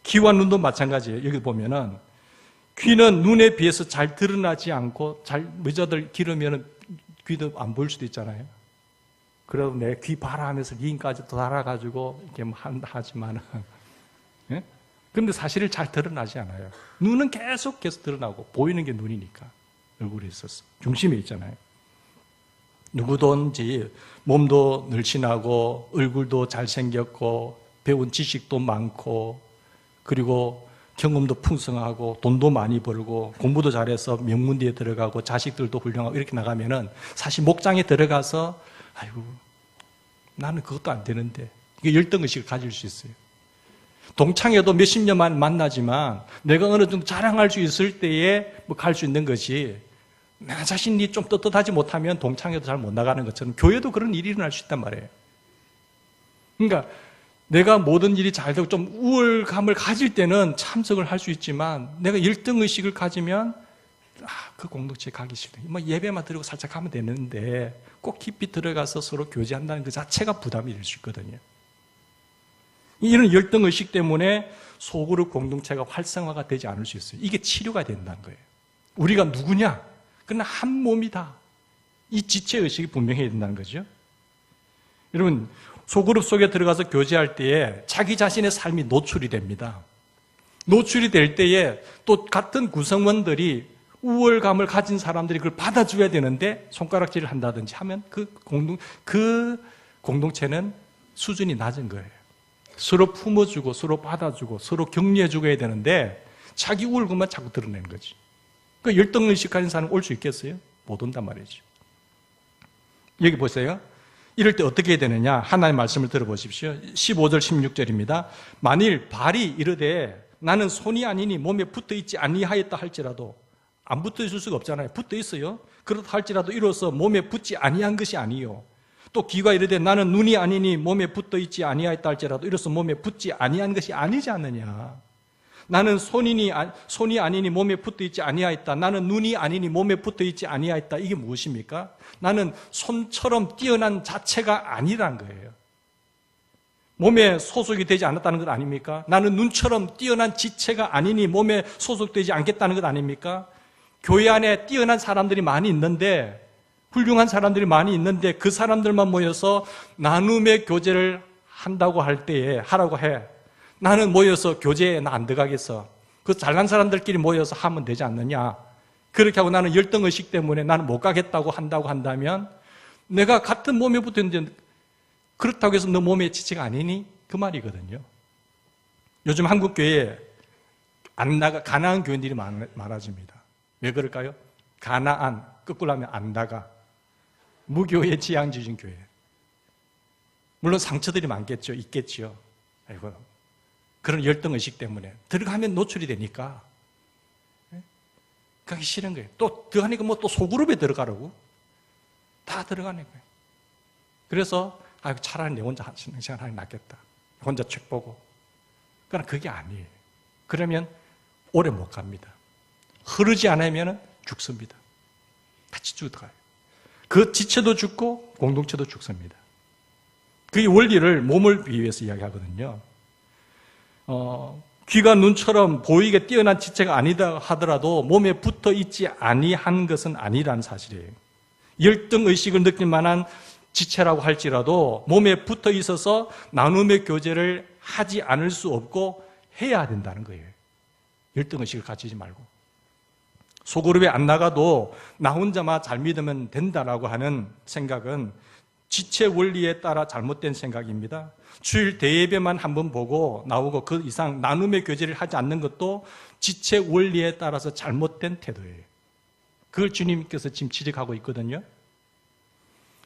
A: 귀와 눈도 마찬가지예요. 여기 보면은 귀는 눈에 비해서 잘 드러나지 않고 잘 여자들 기르면 귀도 안 보일 수도 있잖아요. 그래도 내 귀 봐라 하면서 미인까지 또 달아가지고 이렇게 하지만 예? 근데 사실은 잘 드러나지 않아요. 눈은 계속 드러나고 보이는 게 눈이니까 얼굴에 있어서 중심에 있잖아요. 누구든지 몸도 늘씬하고 얼굴도 잘생겼고 배운 지식도 많고 그리고 경험도 풍성하고 돈도 많이 벌고 공부도 잘해서 명문대에 들어가고 자식들도 훌륭하고 이렇게 나가면은 사실 목장에 들어가서 아이고 나는 그것도 안 되는데 이게 열등의식을 가질 수 있어요. 동창회도 몇십 년만 만나지만 내가 어느 정도 자랑할 수 있을 때에 뭐 갈 수 있는 것이 나 자신이 좀 떳떳하지 못하면 동창회도 잘 못 나가는 것처럼 교회도 그런 일이 일어날 수 있단 말이에요. 그러니까 내가 모든 일이 잘 되고 좀 우월감을 가질 때는 참석을 할 수 있지만 내가 열등의식을 가지면 그 공동체에 가기 싫다. 뭐 예배만 드리고 살짝 가면 되는데 꼭 깊이 들어가서 서로 교제한다는 그 자체가 부담이 될 수 있거든요. 이런 열등의식 때문에 소그룹 공동체가 활성화가 되지 않을 수 있어요. 이게 치료가 된다는 거예요. 우리가 누구냐? 그러나 한 몸이다. 이 지체의식이 분명해야 된다는 거죠. 여러분 소그룹 속에 들어가서 교제할 때에 자기 자신의 삶이 노출이 됩니다. 노출이 될 때에 또 같은 구성원들이 우월감을 가진 사람들이 그걸 받아줘야 되는데 손가락질을 한다든지 하면 그 공동체는 수준이 낮은 거예요. 서로 품어주고 서로 받아주고 서로 격려해주고 해야 되는데 자기 우월감만 자꾸 드러내는 거지. 그 열등의식 가진 사람 올 수 있겠어요? 못 온단 말이죠. 여기 보세요. 이럴 때 어떻게 해야 되느냐? 하나님의 말씀을 들어보십시오. 15절 16절입니다. 만일 발이 이르되 나는 손이 아니니 몸에 붙어있지 아니하였다 할지라도 안 붙어있을 수가 없잖아요. 붙어있어요. 그렇다 할지라도 이로써 몸에 붙지 아니한 것이 아니요. 또 귀가 이르되 나는 눈이 아니니 몸에 붙어있지 아니하였다 할지라도 이로써 몸에 붙지 아니한 것이 아니지 않느냐. 나는 손이 아니니 몸에 붙어있지 아니하였다. 나는 눈이 아니니 몸에 붙어있지 아니하였다. 이게 무엇입니까? 나는 손처럼 뛰어난 자체가 아니란 거예요. 몸에 소속이 되지 않았다는 것 아닙니까? 나는 눈처럼 뛰어난 지체가 아니니 몸에 소속되지 않겠다는 것 아닙니까? 교회 안에 뛰어난 사람들이 많이 있는데 훌륭한 사람들이 많이 있는데 그 사람들만 모여서 나눔의 교제를 한다고 할 때에 하라고 해. 나는 모여서 교제에 나 안 들어가겠어. 그 잘난 사람들끼리 모여서 하면 되지 않느냐. 그렇게 하고 나는 열등의식 때문에 나는 못 가겠다고 한다고 한다면 내가 같은 몸에 붙었는데 그렇다고 해서 너 몸의 지체가 아니니? 그 말이거든요. 요즘 한국 교회에 가나안 교인들이 많아집니다. 왜 그럴까요? 가나안, 거꾸로 하면 안 나가. 무교의 지향지중 교회. 물론 상처들이 많겠죠. 있겠죠. 아이고. 그런 열등의식 때문에 들어가면 노출이 되니까 가기 싫은 거예요. 또 들어가니까 뭐 또 소그룹에 들어가라고 다 들어가는 거예요. 그래서 차라리 내 혼자 하시는 시간 하는 게 낫겠다. 혼자 책 보고. 그러나 그게 아니에요. 그러면 오래 못 갑니다. 흐르지 않으면 죽습니다. 같이 죽어가요. 그 지체도 죽고 공동체도 죽습니다. 그 원리를 몸을 비유해서 이야기하거든요. 귀가 눈처럼 보이게 뛰어난 지체가 아니다 하더라도 몸에 붙어 있지 아니한 것은 아니라는 사실이에요. 열등의식을 느낄 만한 지체라고 할지라도 몸에 붙어 있어서 나눔의 교제를 하지 않을 수 없고 해야 된다는 거예요. 열등의식을 가지지 말고. 소그룹에 안 나가도 나 혼자만 잘 믿으면 된다라고 하는 생각은 지체 원리에 따라 잘못된 생각입니다. 주일 대예배만 한번 보고 나오고 그 이상 나눔의 교제를 하지 않는 것도 지체 원리에 따라서 잘못된 태도예요. 그걸 주님께서 지금 지적하고 있거든요.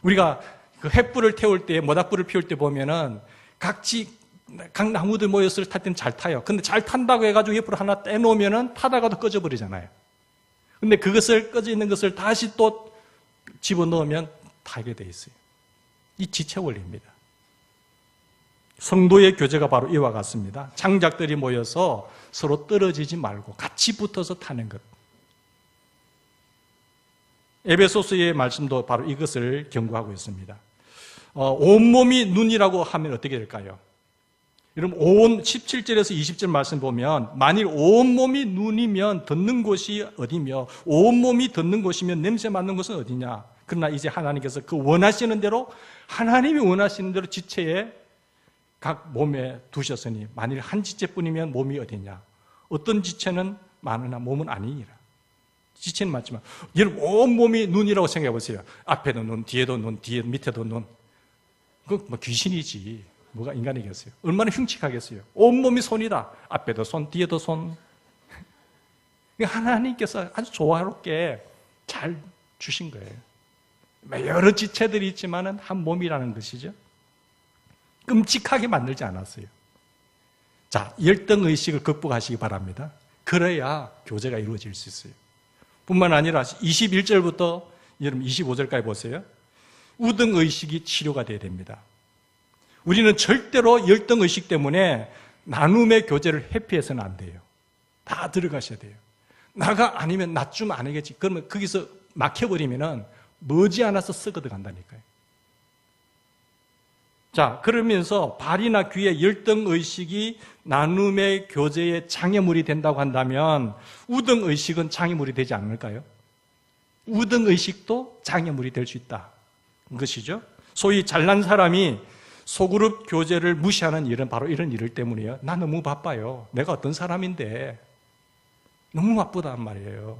A: 우리가 그 횃불을 태울 때, 모닥불을 피울 때 보면은 각 나무들 모여서 탈 때는 잘 타요. 근데 잘 탄다고 해가지고 횃불을 하나 떼놓으면은 타다가도 꺼져버리잖아요. 근데 그것을 꺼져 있는 것을 다시 또 집어넣으면 타게 돼 있어요. 이 지체 원리입니다. 성도의 교제가 바로 이와 같습니다. 장작들이 모여서 서로 떨어지지 말고 같이 붙어서 타는 것. 에베소서의 말씀도 바로 이것을 경고하고 있습니다. 온몸이 눈이라고 하면 어떻게 될까요? 여러분, 온 17절에서 20절 말씀 보면 만일 온몸이 눈이면 듣는 곳이 어디며 온몸이 듣는 곳이면 냄새 맡는 곳은 어디냐. 그러나 이제 하나님께서 그 원하시는 대로 하나님이 원하시는 대로 지체에 각 몸에 두셨으니 만일 한 지체뿐이면 몸이 어디냐. 어떤 지체는 많으나 몸은 아니니라. 지체는 맞지만 여러분 온몸이 눈이라고 생각해 보세요. 앞에도 눈, 뒤에도 눈, 뒤에 밑에도 눈. 그건 뭐 귀신이지. 뭐가 인간이겠어요? 얼마나 흉측하겠어요? 온몸이 손이다. 앞에도 손, 뒤에도 손. 하나님께서 아주 조화롭게 잘 주신 거예요. 여러 지체들이 있지만 한 몸이라는 것이죠. 끔찍하게 만들지 않았어요. 자, 열등의식을 극복하시기 바랍니다. 그래야 교제가 이루어질 수 있어요. 뿐만 아니라 21절부터 여러분 25절까지 보세요. 우등의식이 치료가 돼야 됩니다. 우리는 절대로 열등의식 때문에 나눔의 교제를 회피해서는 안 돼요. 다 들어가셔야 돼요. 나가 아니면 나 좀 아니겠지. 그러면 거기서 막혀버리면 머지않아서 썩어도 간다니까요. 자, 그러면서 발이나 귀의 열등의식이 나눔의 교제의 장애물이 된다고 한다면 우등의식은 장애물이 되지 않을까요? 우등의식도 장애물이 될 수 있다. 것이죠. 소위 잘난 사람이 소그룹 교제를 무시하는 일은 바로 이런 일 때문이에요. 나 너무 바빠요. 내가 어떤 사람인데 너무 바쁘단 말이에요.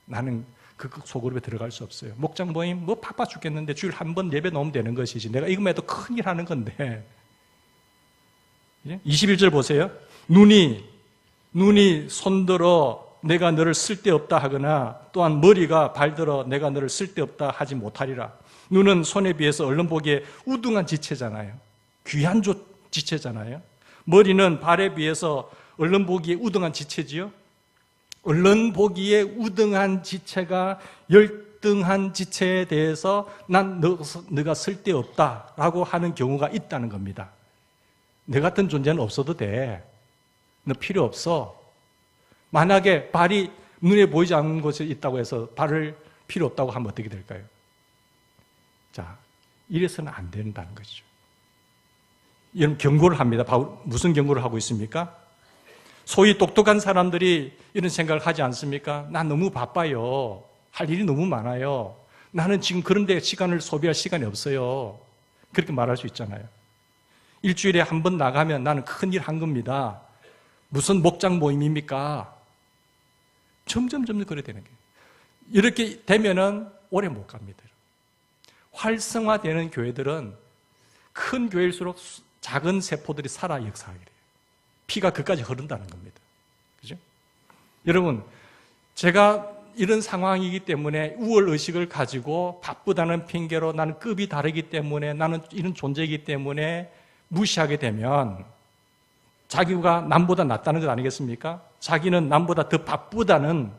A: 나는 그 소그룹에 들어갈 수 없어요. 목장 모임 뭐 바빠 죽겠는데 주일 한 번 예배 넣으면 되는 것이지. 내가 이것만 해도 큰일 하는 건데. 21절 보세요. 눈이 손들어 내가 너를 쓸데없다 하거나 또한 머리가 발들어 내가 너를 쓸데없다 하지 못하리라. 눈은 손에 비해서 얼른 보기에 우등한 지체잖아요. 귀한 지체잖아요. 머리는 발에 비해서 얼른 보기에 우등한 지체지요. 얼른 보기에 우등한 지체가 열등한 지체에 대해서 난 너가 쓸데없다라고 하는 경우가 있다는 겁니다. 너 같은 존재는 없어도 돼. 너 필요 없어. 만약에 발이 눈에 보이지 않는 곳에 있다고 해서 발을 필요 없다고 하면 어떻게 될까요? 자, 이래서는 안 된다는 것이죠. 여러분 경고를 합니다. 무슨 경고를 하고 있습니까? 소위 똑똑한 사람들이 이런 생각을 하지 않습니까? 나 너무 바빠요. 할 일이 너무 많아요. 나는 지금 그런 데 시간을 소비할 시간이 없어요. 그렇게 말할 수 있잖아요. 일주일에 한 번 나가면 나는 큰일 한 겁니다. 무슨 목장 모임입니까? 점점 그래 되는 거예요. 이렇게 되면은 오래 못 갑니다. 활성화되는 교회들은 큰 교회일수록 작은 세포들이 살아 역사하게 돼요. 피가 그까지 흐른다는 겁니다. 그죠? 여러분, 제가 이런 상황이기 때문에 우월의식을 가지고 바쁘다는 핑계로 나는 급이 다르기 때문에 나는 이런 존재이기 때문에 무시하게 되면 자기가 남보다 낫다는 것 아니겠습니까? 자기는 남보다 더 바쁘다는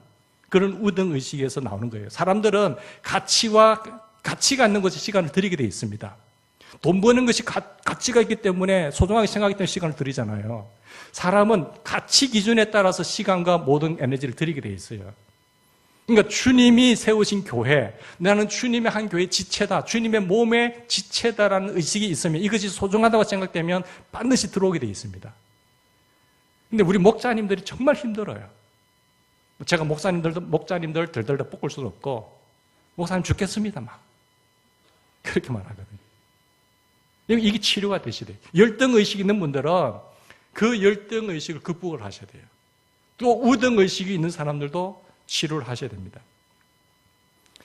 A: 그런 우등의식에서 나오는 거예요. 사람들은 가치가 있는 것에 시간을 들이게 되어 있습니다. 돈 버는 것이 가치가 있기 때문에 소중하게 생각하기 때문에 시간을 들이잖아요. 사람은 가치 기준에 따라서 시간과 모든 에너지를 들이게 되어 있어요. 그러니까 주님이 세우신 교회, 나는 주님의 한 교회의 지체다, 주님의 몸의 지체다라는 의식이 있으면 이것이 소중하다고 생각되면 반드시 들어오게 되어 있습니다. 근데 우리 목자님들이 정말 힘들어요. 제가 목자님들 들들들 볶을 수도 없고 목사님 죽겠습니다 막 그렇게 말하거든요. 이게 치료가 되셔야 돼요. 열등의식이 있는 분들은 그 열등의식을 극복을 하셔야 돼요. 또 우등의식이 있는 사람들도 치료를 하셔야 됩니다.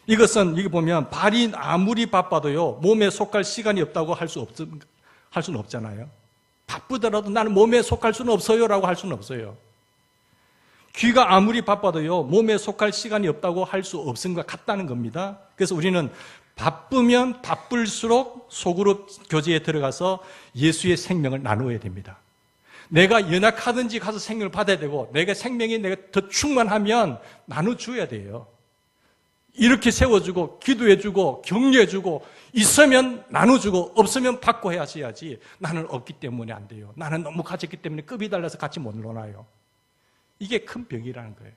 A: 이것은 여기 보면 발이 아무리 바빠도요 몸에 속할 시간이 없다고 할 수는 없잖아요. 바쁘더라도 나는 몸에 속할 수는 없어요 라고 할 수는 없어요. 귀가 아무리 바빠도요 몸에 속할 시간이 없다고 할 수 없은 것 같다는 겁니다. 그래서 우리는 바쁘면 바쁠수록 소그룹 교제에 들어가서 예수의 생명을 나누어야 됩니다. 내가 연약하든지 가서 생명을 받아야 되고 내가 생명이 내가 더 충만하면 나눠줘야 돼요. 이렇게 세워주고 기도해주고 격려해주고 있으면 나눠주고 없으면 받고 해야지 나는 없기 때문에 안 돼요. 나는 너무 가졌기 때문에 급이 달라서 같이 못 놀아요. 이게 큰 병이라는 거예요.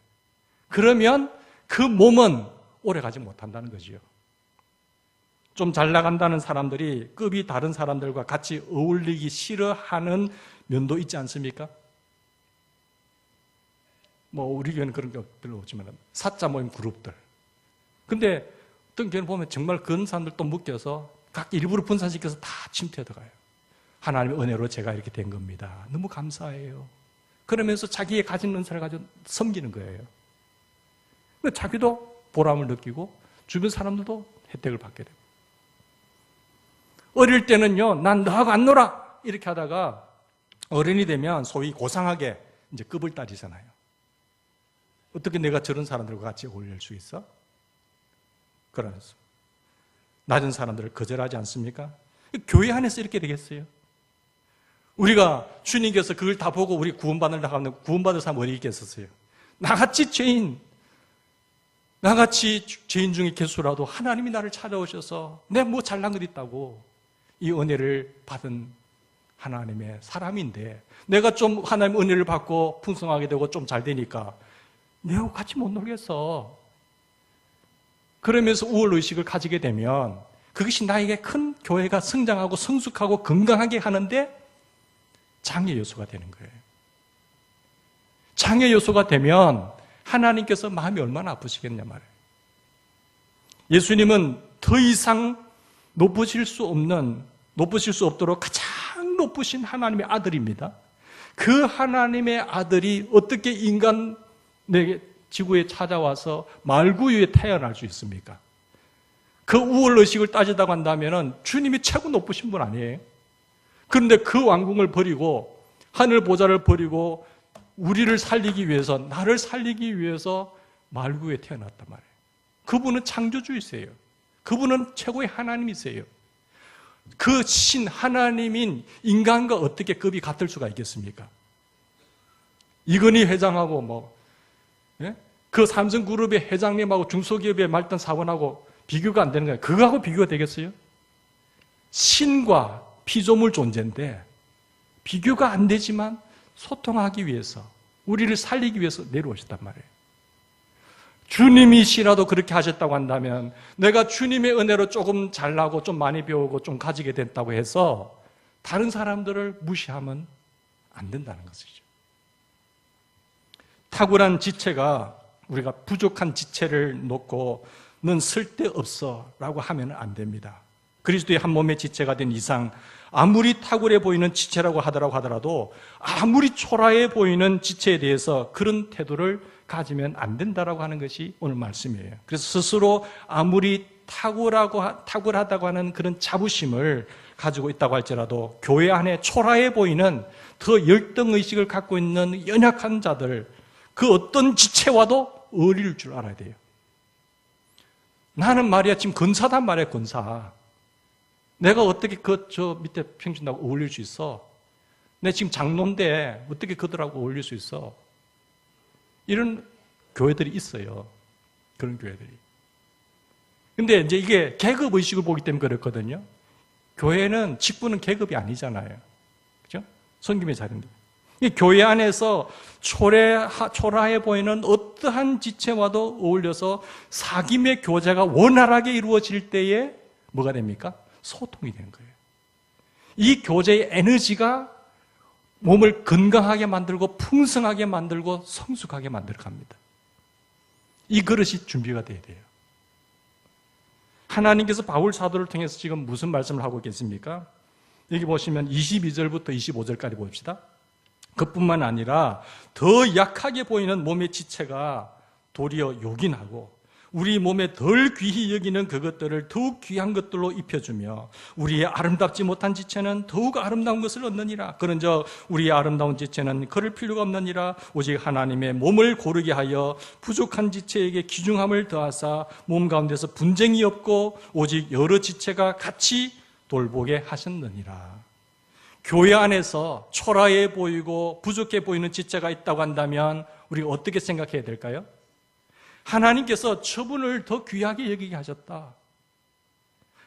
A: 그러면 그 몸은 오래가지 못한다는 거지요. 좀 잘 나간다는 사람들이 급이 다른 사람들과 같이 어울리기 싫어하는 면도 있지 않습니까? 뭐 우리 교회는 그런 게 별로 없지만 사자 모임 그룹들. 근데 어떤 교회는 보면 정말 그런 사람들 또 묶여서 각 일부러 분산시켜서 다 침투해 들어가요. 하나님의 은혜로 제가 이렇게 된 겁니다. 너무 감사해요. 그러면서 자기의 가진 은사를 가지고 섬기는 거예요. 자기도 보람을 느끼고 주변 사람들도 혜택을 받게 되고. 어릴 때는요, 난 너하고 안 놀아! 이렇게 하다가 어른이 되면 소위 고상하게 이제 급을 따지잖아요. 어떻게 내가 저런 사람들과 같이 어울릴 수 있어? 그러면서 낮은 사람들을 거절하지 않습니까? 교회 안에서 이렇게 되겠어요? 우리가 주님께서 그걸 다 보고 우리 구원받으려고 하면 구원받을 사람 어디 있겠었어요? 나같이 죄인 중에 개수라도 하나님이 나를 찾아오셔서 내가 뭐 잘난 것 있다고 이 은혜를 받은 하나님의 사람인데 내가 좀 하나님의 은혜를 받고 풍성하게 되고 좀 잘 되니까 내하고 같이 못 놀겠어. 그러면서 우월의식을 가지게 되면 그것이 나에게 큰 교회가 성장하고 성숙하고 건강하게 하는데 장애 요소가 되는 거예요. 장애 요소가 되면 하나님께서 마음이 얼마나 아프시겠냐 말이에요. 예수님은 더 이상 높으실 수 없도록 가장 높으신 하나님의 아들입니다. 그 하나님의 아들이 어떻게 인간에게 지구에 찾아와서 말구유에 태어날 수 있습니까? 그 우월의식을 따지다고 한다면 주님이 최고 높으신 분 아니에요? 그런데 그 왕궁을 버리고 하늘 보좌를 버리고 우리를 살리기 위해서, 나를 살리기 위해서 말구유에 태어났단 말이에요. 그분은 창조주이세요. 그분은 최고의 하나님이세요. 그 신 하나님인 인간과 어떻게 급이 같을 수가 있겠습니까? 이건희 회장하고 그 삼성그룹의 회장님하고 중소기업의 말단 사원하고 비교가 안 되는 거예요. 그거하고 비교가 되겠어요? 신과 피조물 존재인데 비교가 안 되지만 소통하기 위해서 우리를 살리기 위해서 내려오셨단 말이에요. 주님이시라도 그렇게 하셨다고 한다면 내가 주님의 은혜로 조금 잘나고 좀 많이 배우고 좀 가지게 됐다고 해서 다른 사람들을 무시하면 안 된다는 것이죠. 탁월한 지체가 우리가 부족한 지체를 놓고 넌 쓸데없어 라고 하면 안 됩니다. 그리스도의 한 몸의 지체가 된 이상 아무리 탁월해 보이는 지체라고 하더라도 아무리 초라해 보이는 지체에 대해서 그런 태도를 가지면 안 된다라고 하는 것이 오늘 말씀이에요. 그래서 스스로 아무리 탁월하다고 하는 그런 자부심을 가지고 있다고 할지라도 교회 안에 초라해 보이는 더 열등의식을 갖고 있는 연약한 자들, 그 어떤 지체와도 어울릴 줄 알아야 돼요. 나는 말이야 지금 권사단 말이야, 권사. 내가 어떻게 저 밑에 평신하고 어울릴 수 있어? 내 지금 장로인데 어떻게 그들하고 어울릴 수 있어? 이런 교회들이 있어요. 그런 교회들이. 근데 이제 이게 계급 의식을 보기 때문에 그렇거든요. 교회는 직분은 계급이 아니잖아요. 그죠? 섬김의 자리인데. 교회 안에서 초라해 보이는 어떠한 지체와도 어울려서 사귐의 교제가 원활하게 이루어질 때에 뭐가 됩니까? 소통이 되는 거예요. 이 교제의 에너지가 몸을 건강하게 만들고 풍성하게 만들고 성숙하게 만들어 갑니다. 이 그릇이 준비가 돼야 돼요. 하나님께서 바울 사도를 통해서 지금 무슨 말씀을 하고 계십니까? 여기 보시면 22절부터 25절까지 봅시다. 그뿐만 아니라 더 약하게 보이는 몸의 지체가 도리어 요긴하고 우리 몸에 덜 귀히 여기는 그것들을 더욱 귀한 것들로 입혀주며 우리의 아름답지 못한 지체는 더욱 아름다운 것을 얻느니라. 그런즉 우리의 아름다운 지체는 그럴 필요가 없느니라. 오직 하나님의 몸을 고르게 하여 부족한 지체에게 귀중함을 더하사 몸 가운데서 분쟁이 없고 오직 여러 지체가 같이 돌보게 하셨느니라. 교회 안에서 초라해 보이고 부족해 보이는 지체가 있다고 한다면 우리가 어떻게 생각해야 될까요? 하나님께서 저분을 더 귀하게 여기게 하셨다.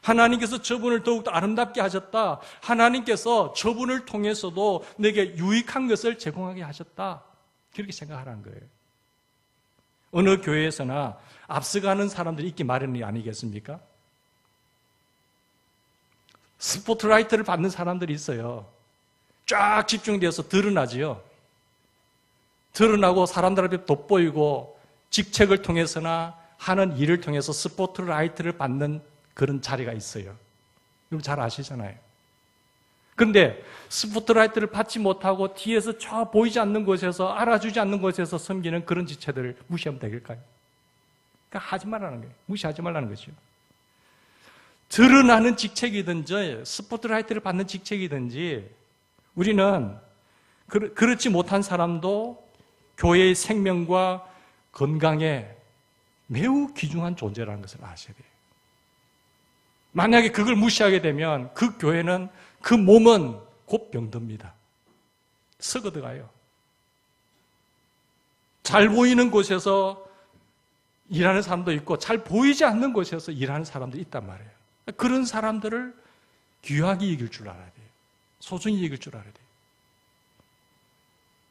A: 하나님께서 저분을 더욱더 아름답게 하셨다. 하나님께서 저분을 통해서도 내게 유익한 것을 제공하게 하셨다. 그렇게 생각하라는 거예요. 어느 교회에서나 앞서가는 사람들이 있기 마련이 아니겠습니까? 스포트라이트를 받는 사람들이 있어요. 쫙 집중되어서 드러나지요. 드러나고 사람들 앞에 돋보이고 직책을 통해서나 하는 일을 통해서 스포트라이트를 받는 그런 자리가 있어요. 여러분 잘 아시잖아요. 그런데 스포트라이트를 받지 못하고 뒤에서 저 보이지 않는 곳에서 알아주지 않는 곳에서 섬기는 그런 지체들을 무시하면 되겠까요? 그러니까 하지 말라는 거예요. 무시하지 말라는 거죠. 드러나는 직책이든지 스포트라이트를 받는 직책이든지 우리는 그렇지 못한 사람도 교회의 생명과 건강에 매우 귀중한 존재라는 것을 아셔야 돼요. 만약에 그걸 무시하게 되면 그 교회는, 그 몸은 곧 병듭니다. 썩어들어가요. 잘 보이는 곳에서 일하는 사람도 있고 잘 보이지 않는 곳에서 일하는 사람도 있단 말이에요. 그런 사람들을 귀하게 여길 줄 알아야 돼요. 소중히 여길 줄 알아야 돼요.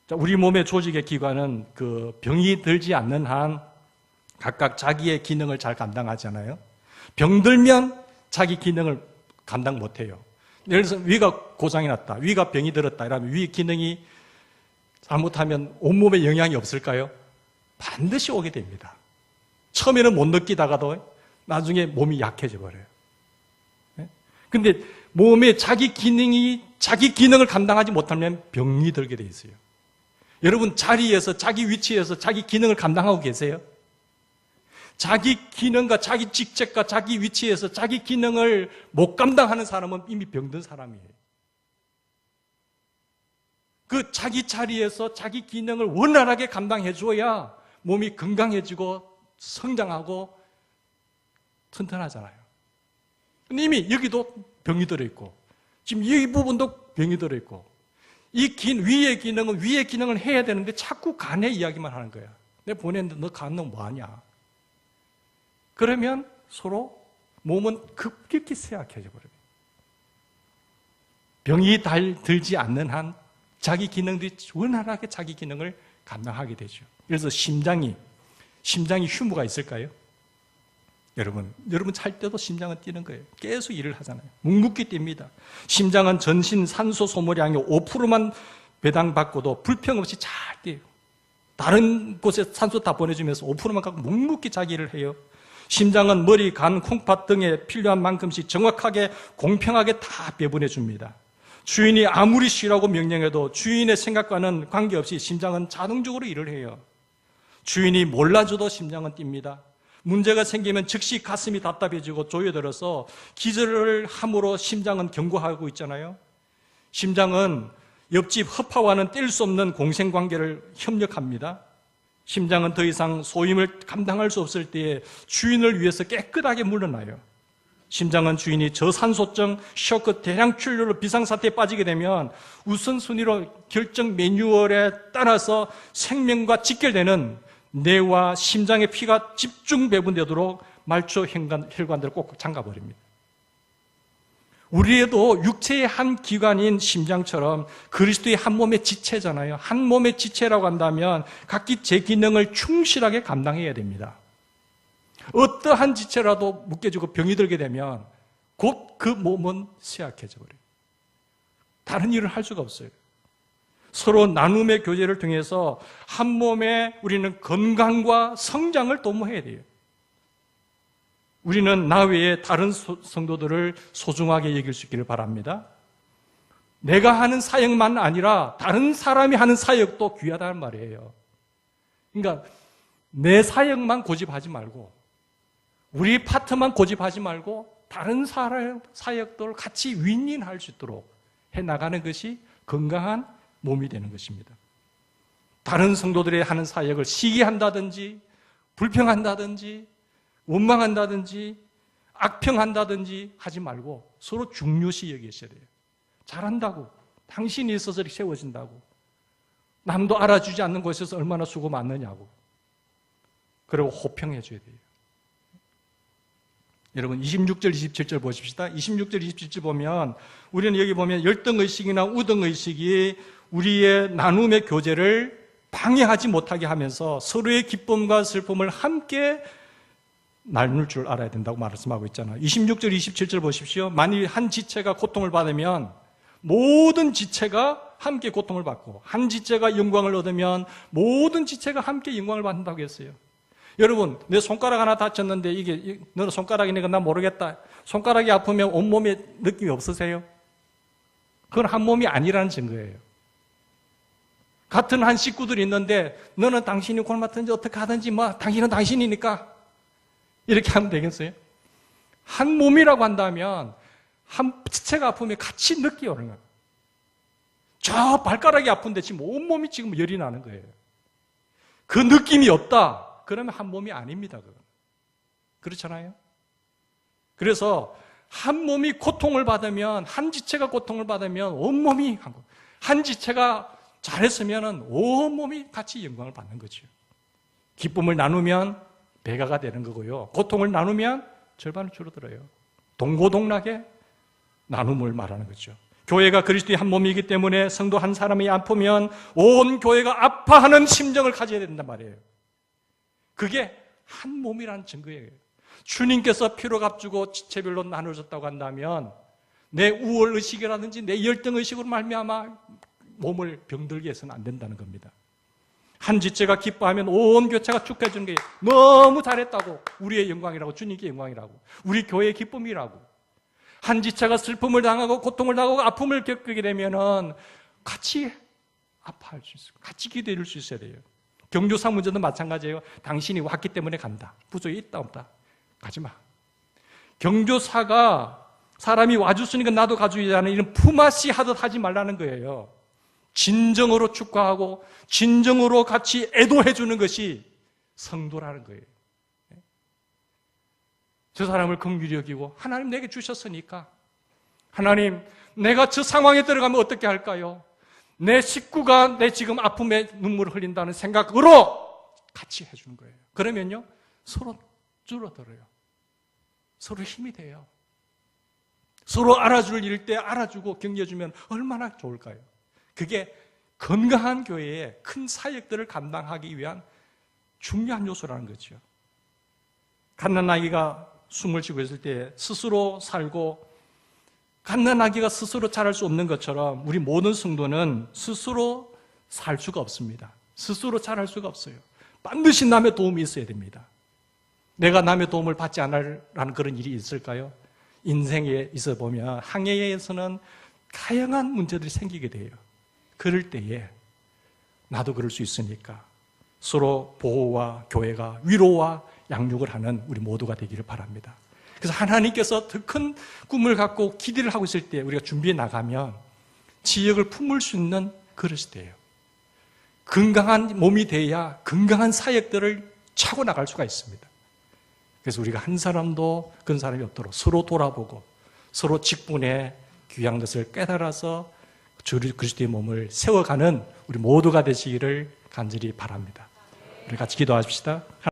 A: 자, 우리 몸의 조직의 기관은 그 병이 들지 않는 한 각각 자기의 기능을 잘 감당하잖아요. 병들면 자기 기능을 감당 못해요. 예를 들어서 위가 고장이 났다, 위가 병이 들었다 이러면 위 기능이 잘못하면 온몸에 영향이 없을까요? 반드시 오게 됩니다. 처음에는 못 느끼다가도 나중에 몸이 약해져 버려요. 근데 몸에 자기 기능을 감당하지 못하면 병이 들게 돼 있어요. 여러분 자리에서, 자기 위치에서 자기 기능을 감당하고 계세요? 자기 기능과 자기 직책과 자기 위치에서 자기 기능을 못 감당하는 사람은 이미 병든 사람이에요. 그 자기 자리에서 자기 기능을 원활하게 감당해 줘야 몸이 건강해지고 성장하고 튼튼하잖아요. 근데 이미 여기도 병이 들어있고 지금 이 부분도 병이 들어있고 위의 기능을 해야 되는데 자꾸 간의 이야기만 하는 거야. 내가 보냈는데 너 간은 뭐하냐? 그러면 서로 몸은 급격히 쇠약해져 버려요. 병이 들지 않는 한 자기 기능들이 원활하게 자기 기능을 감당하게 되죠. 그래서 심장이 휴무가 있을까요? 여러분 찰 때도 심장은 뛰는 거예요. 계속 일을 하잖아요. 묵묵히 뜁니다. 심장은 전신 산소 소모량이 5%만 배당받고도 불평 없이 잘 뛰어요. 다른 곳에 산소 다 보내주면서 5%만 갖고 묵묵히 자기 일을 해요. 심장은 머리, 간, 콩팥 등에 필요한 만큼씩 정확하게 공평하게 다 배분해줍니다. 주인이 아무리 쉬라고 명령해도 주인의 생각과는 관계없이 심장은 자동적으로 일을 해요. 주인이 몰라줘도 심장은 뜁니다. 문제가 생기면 즉시 가슴이 답답해지고 조여들어서 기절을 함으로 심장은 경고하고 있잖아요. 심장은 옆집 허파와는 뗄 수 없는 공생관계를 협력합니다. 심장은 더 이상 소임을 감당할 수 없을 때에 주인을 위해서 깨끗하게 물러나요. 심장은 주인이 저산소증, 쇼크, 대량 출혈로 비상사태에 빠지게 되면 우선순위로 결정 매뉴얼에 따라서 생명과 직결되는 뇌와 심장의 피가 집중 배분되도록 말초 혈관들을 꼭 잠가버립니다. 우리에도 육체의 한 기관인 심장처럼 그리스도의 한 몸의 지체잖아요. 한 몸의 지체라고 한다면 각기 제 기능을 충실하게 감당해야 됩니다. 어떠한 지체라도 묶여지고 병이 들게 되면 곧 그 몸은 쇠약해져 버려요. 다른 일을 할 수가 없어요. 서로 나눔의 교제를 통해서 한 몸에 우리는 건강과 성장을 도모해야 돼요. 우리는 나 외에 다른 성도들을 소중하게 여길 수 있기를 바랍니다. 내가 하는 사역만 아니라 다른 사람이 하는 사역도 귀하다는 말이에요. 그러니까 내 사역만 고집하지 말고 우리 파트만 고집하지 말고 다른 사역들을 같이 윈윈할 수 있도록 해나가는 것이 건강한 몸이 되는 것입니다. 다른 성도들이 하는 사역을 시기한다든지 불평한다든지 원망한다든지 악평한다든지 하지 말고 서로 중요시 여기셔야 돼요. 잘한다고, 당신이 있어서 이렇게 세워진다고, 남도 알아주지 않는 곳에서 얼마나 수고 많느냐고, 그리고 호평해 줘야 돼요. 여러분 26절 27절 보십시다. 26절 27절 보면 우리는 여기 보면 열등의식이나 우등의식이 우리의 나눔의 교제를 방해하지 못하게 하면서 서로의 기쁨과 슬픔을 함께 나눌 줄 알아야 된다고 말씀하고 있잖아요. 26절 27절 보십시오. 만일 한 지체가 고통을 받으면 모든 지체가 함께 고통을 받고 한 지체가 영광을 얻으면 모든 지체가 함께 영광을 받는다고 했어요. 여러분, 내 손가락 하나 다쳤는데 이게 너는 손가락이니까 나 모르겠다. 손가락이 아프면 온몸에 느낌이 없으세요? 그건 한 몸이 아니라는 증거예요. 같은 한 식구들이 있는데 너는 당신이 골 맡든지 어떻게 하든지 뭐 당신은 당신이니까 이렇게 하면 되겠어요? 한 몸이라고 한다면 한 지체가 아프면 같이 느끼 오는 거예요. 저 발가락이 아픈데 지금 온몸이 지금 열이 나는 거예요. 그 느낌이 없다. 그러면 한 몸이 아닙니다. 그건. 그렇잖아요? 그래서 한 몸이 고통을 받으면, 한 지체가 고통을 받으면 온몸이, 한 지체가 잘했으면 온몸이 같이 영광을 받는 거죠. 기쁨을 나누면 배가가 되는 거고요. 고통을 나누면 절반은 줄어들어요. 동고동락의 나눔을 말하는 거죠. 교회가 그리스도의 한 몸이기 때문에 성도 한 사람이 아프면 온 교회가 아파하는 심정을 가져야 된단 말이에요. 그게 한 몸이라는 증거예요. 주님께서 피로 값주고 지체별로 나눠줬다고 한다면 내 우월의식이라든지 내 열등의식으로 말미암아 몸을 병들게 해서는 안 된다는 겁니다. 한 지체가 기뻐하면 온 교체가 축하해 주는 게 너무 잘했다고, 우리의 영광이라고, 주님께 영광이라고, 우리 교회의 기쁨이라고. 한 지체가 슬픔을 당하고 고통을 당하고 아픔을 겪게 되면은 같이 아파할 수 있어요. 같이 기도해 줄 수 있어야 돼요. 경조사 문제도 마찬가지예요. 당신이 왔기 때문에 간다. 부족이 있다 없다. 가지 마. 경조사가 사람이 와줬으니까 나도 가주자는 이런 품앗이 하듯 하지 말라는 거예요. 진정으로 축하하고 진정으로 같이 애도해 주는 것이 성도라는 거예요. 저 사람을 긍휼히 여기고 하나님 내게 주셨으니까, 하나님 내가 저 상황에 들어가면 어떻게 할까요? 내 식구가 내 지금 아픔에 눈물을 흘린다는 생각으로 같이 해주는 거예요. 그러면요 서로 줄어들어요. 서로 힘이 돼요. 서로 알아줄 일 때 알아주고 격려주면 얼마나 좋을까요? 그게 건강한 교회의 큰 사역들을 감당하기 위한 중요한 요소라는 거죠. 갓난아기가 숨을 쉬고 있을 때 스스로 살고, 갓난아기가 스스로 자랄 수 없는 것처럼 우리 모든 성도는 스스로 살 수가 없습니다. 스스로 자랄 수가 없어요. 반드시 남의 도움이 있어야 됩니다. 내가 남의 도움을 받지 않으라는 그런 일이 있을까요? 인생에 있어 보면 항해에서는 다양한 문제들이 생기게 돼요. 그럴 때에 나도 그럴 수 있으니까 서로 보호와 교회가 위로와 양육을 하는 우리 모두가 되기를 바랍니다. 그래서 하나님께서 더 큰 꿈을 갖고 기대를 하고 있을 때 우리가 준비해 나가면 지역을 품을 수 있는 그릇이 돼요. 건강한 몸이 돼야 건강한 사역들을 차고 나갈 수가 있습니다. 그래서 우리가 한 사람도 그런 사람이 없도록 서로 돌아보고 서로 직분에 귀한 것을 깨달아서 그리스도의 몸을 세워가는 우리 모두가 되시기를 간절히 바랍니다. 우리 같이 기도하십시다.